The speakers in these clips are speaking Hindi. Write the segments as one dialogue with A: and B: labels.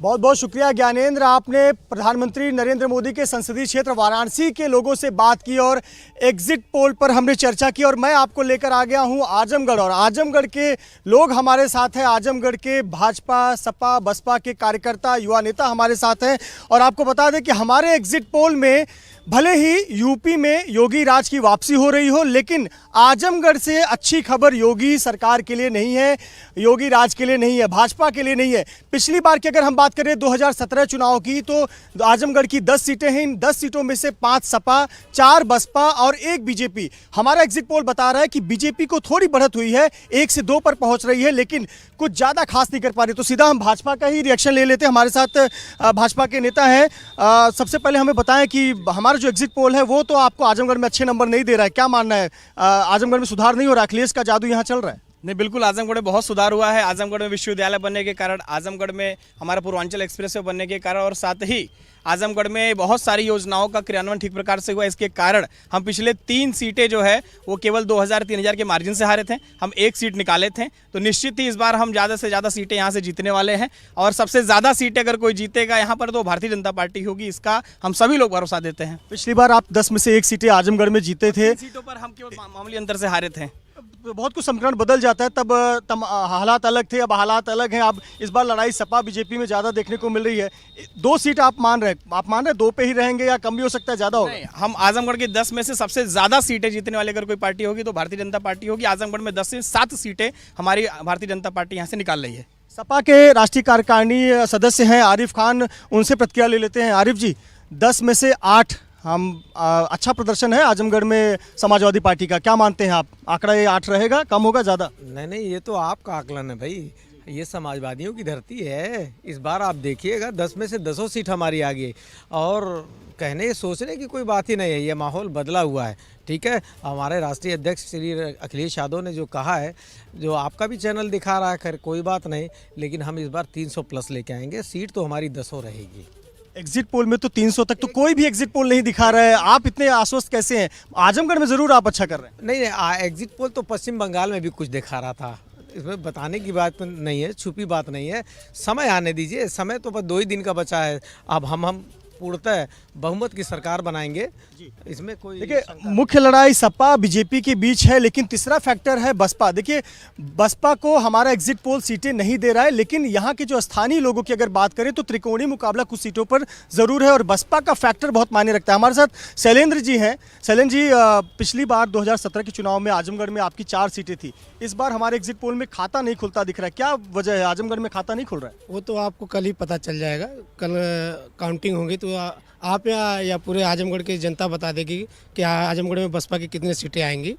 A: बहुत बहुत शुक्रिया ज्ञानेंद्र। आपने प्रधानमंत्री नरेंद्र मोदी के संसदीय क्षेत्र वाराणसी के लोगों से बात की और एग्जिट पोल पर हमने चर्चा की और मैं आपको लेकर आ गया हूं आजमगढ़ और आजमगढ़ के लोग हमारे साथ हैं। आजमगढ़ के भाजपा सपा बसपा के कार्यकर्ता युवा नेता हमारे साथ हैं और आपको बता दें कि हमारे एग्जिट पोल में भले ही यूपी में योगी राज की वापसी हो रही हो, लेकिन आजमगढ़ से अच्छी खबर योगी सरकार के लिए नहीं है, योगी राज के लिए नहीं है, भाजपा के लिए नहीं है। पिछली बार की अगर हम बात करें 2017 चुनाव की तो आजमगढ़ की 10 सीटें हैं। इन 10 सीटों में से 5 सपा, 4 बसपा और 1 बीजेपी। हमारा एग्जिट पोल बता रहा है कि बीजेपी को थोड़ी बढ़त हुई है, 1 से 2 पर पहुंच रही है, लेकिन कुछ ज़्यादा खास नहीं कर पा रही। तो सीधा हम भाजपा का ही रिएक्शन ले लेते हैं। हमारे साथ भाजपा के नेता हैं। सबसे पहले हमें बताएं कि हमारा जो एग्जिट पोल है वो तो आपको आजमगढ़ में अच्छे नंबर नहीं दे रहा है, क्या मानना है? आजमगढ़ में सुधार नहीं हो रहा, अखिलेश का जादू यहाँ चल रहा है?
B: नहीं, बिल्कुल आजमगढ़ में बहुत सुधार हुआ है। आजमगढ़ में विश्वविद्यालय बनने के कारण, आजमगढ़ में हमारा पूर्वांचल एक्सप्रेस वे बनने के कारण और साथ ही आजमगढ़ में बहुत सारी योजनाओं का क्रियान्वयन ठीक प्रकार से हुआ। इसके कारण हम पिछले 3 सीटें जो है वो केवल 2000-3000 के मार्जिन से हारे थे। हम 1 सीट निकाले थे, तो निश्चित ही इस बार हम ज़्यादा से ज़्यादा सीटें यहाँ से जीतने वाले हैं और सबसे ज़्यादा सीटें अगर कोई जीतेगा यहाँ पर तो भारतीय जनता पार्टी होगी। इसका हम सभी लोग भरोसा देते हैं।
A: पिछली बार आप 10 में से 1 सीटें आजमगढ़ में जीते थे,
B: सीटों पर हम केवल मामूली अंतर से हारे थे।
A: बहुत कुछ समीकरण बदल जाता है, तब हालात अलग थे, अब हालात अलग हैं। अब इस बार लड़ाई सपा बीजेपी में ज़्यादा देखने को मिल रही है। 2 सीट आप मान रहे हैं 2 पे ही रहेंगे या कम भी हो सकता है, ज़्यादा होगा?
B: हम आजमगढ़ के 10 में से सबसे ज़्यादा सीटें जीतने वाली अगर कोई पार्टी होगी तो भारतीय जनता पार्टी होगी। आजमगढ़ में 10 से 7 सीटें हमारी भारतीय जनता पार्टी यहाँ से निकाल रही है।
A: सपा के राष्ट्रीय कार्यकारिणी सदस्य हैं आरिफ खान, उनसे प्रतिक्रिया ले लेते हैं। आरिफ जी, 10 में से 8 हम अच्छा प्रदर्शन है आजमगढ़ में समाजवादी पार्टी का, क्या मानते हैं आप? आंकड़ा ये 8 रहेगा, कम होगा, ज़्यादा?
C: नहीं, ये तो आपका आकलन है भाई, ये समाजवादियों की धरती है। इस बार आप देखिएगा 10 में से 10 सीट हमारी आ गई और कहने सोचने की कोई बात ही नहीं है। ये माहौल बदला हुआ है, ठीक है। हमारे राष्ट्रीय अध्यक्ष श्री अखिलेश यादव ने जो कहा है, जो आपका भी चैनल दिखा रहा है, खैर कोई बात नहीं, लेकिन हम इस बार 300 प्लस लेके आएंगे। सीट तो हमारी 10 रहेगी।
A: एग्जिट पोल में तो 300 तक तो कोई भी एग्जिट पोल नहीं दिखा रहा है, आप इतने आश्वस्त कैसे हैं? आजमगढ़ में जरूर आप अच्छा कर रहे हैं।
C: नहीं, एग्जिट पोल तो पश्चिम बंगाल में भी कुछ दिखा रहा था, इसमें बताने की बात नहीं है, छुपी बात नहीं है। समय आने दीजिए, समय तो बस 2 ही दिन का बचा है। अब हम पूर्णतः बहुमत की सरकार बनाएंगे, इसमें कोई
A: देखिए मुख्य लड़ाई सपा बीजेपी के बीच है, लेकिन तीसरा फैक्टर है बसपा। देखिए बसपा को हमारा एग्जिट पोल सीटें नहीं दे रहा है, लेकिन यहाँ के जो स्थानीय लोगों की अगर बात करें तो त्रिकोणीय मुकाबला कुछ सीटों पर जरूर है और बसपा का फैक्टर बहुत मायने रखता है। हमारे साथ शैलेंद्र जी हैं। शैलेंद्र जी, पिछली बार 2017 के चुनाव में आजमगढ़ में आपकी 4 सीटें थी, इस बार हमारे एग्जिट पोल में खाता नहीं खुलता दिख रहा है, क्या वजह है? आजमगढ़ में खाता नहीं खुल रहा है?
D: वो तो आपको कल ही पता चल जाएगा, कल काउंटिंग होगी तो आप या पूरे आजमगढ़ की जनता बता देगी कि आजमगढ़ में बसपा की कितनी सीटें आएंगी।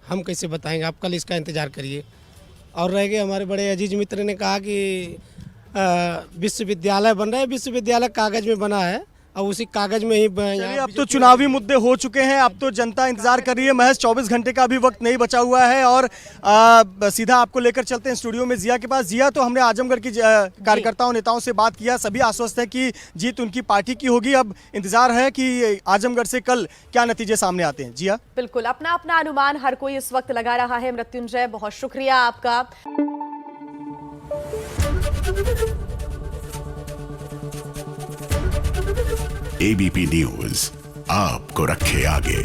D: हम कैसे बताएंगे, आप कल इसका इंतज़ार करिए। और रह गए, हमारे बड़े अजीज मित्र ने कहा कि विश्वविद्यालय बन रहा है, विश्वविद्यालय कागज़ में बना है और उसी कागज़ में ही
A: अब तो चुनावी मुद्दे हो चुके हैं, अब तो जनता इंतजार कर रही है। महज 24 घंटे का भी वक्त नहीं बचा हुआ है और सीधा आपको लेकर चलते हैं स्टूडियो में जिया के पास। जिया, तो हमने आजमगढ़ की कार्यकर्ताओं नेताओं से बात किया, सभी आश्वस्त है कि जीत उनकी पार्टी की होगी। अब इंतजार है कि आजमगढ़ से कल क्या नतीजे सामने आते हैं। जिया,
E: बिल्कुल अपना अपना अनुमान हर कोई इस वक्त लगा रहा है। मृत्युंजय, बहुत शुक्रिया आपका।
F: एबीपी न्यूज आपको रखे आगे।